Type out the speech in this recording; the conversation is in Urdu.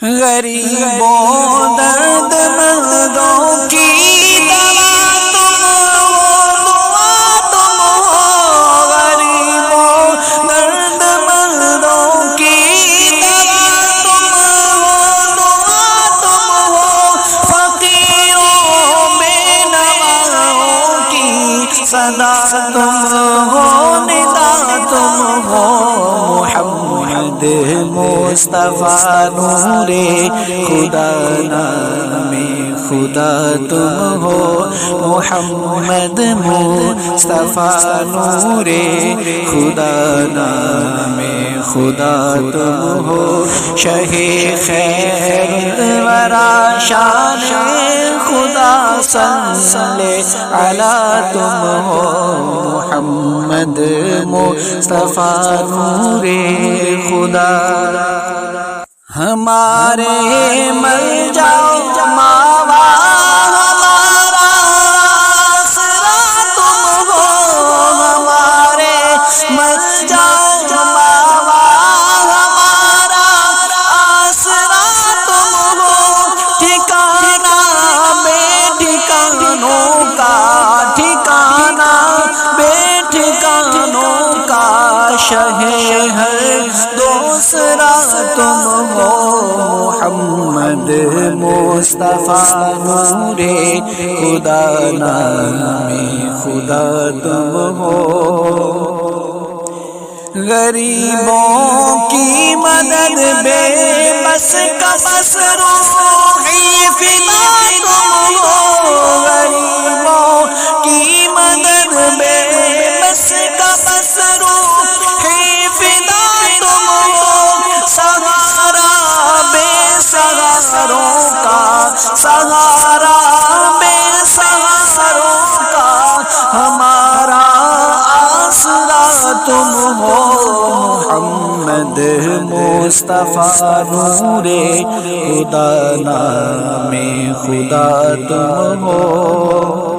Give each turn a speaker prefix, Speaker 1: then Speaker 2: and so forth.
Speaker 1: غریبوں درد مندوں کی دوا تم ہو، دعا تم ہو، غریبوں درد مندوں کی دوا تم ہو، دعا تم ہو، فقیروں بے نواؤں کی صدا تم ہو، ندا تم ہو، محمد مصطفیٰ نور خدا نام خدا تم ہو، محمد مصطفیٰ نور خدا نام خدا تم ہو، شہ خیر ورا شان خدا صلی علی تم ہو، محمد مصطفیٰ نور خدا ہمارے ملجا ماوا ہمارا آسرا تم ہو، ہمارے ملجا ماوا ہمارا آسرا تم ہو، ٹھکانہ بے ٹھکانوں کا، ٹھکانہ بے ٹھکانوں کا، شہ ہر دوسرا تم ہو، محمد مصطفیٰ نور خدا نام خدا تم ہو، غریبوں کی مدد بے بس کا بس روحی فدا تم ہو، غریبوں کی مدد بے بس کا بس روحی فدا تم ہو، سہارا بے سہاروں کا، سہارا بے سہاروں کا، ہمارا آسرا تم ہو، محمد مصطفیٰ نور خدا نام خدا تم ہو۔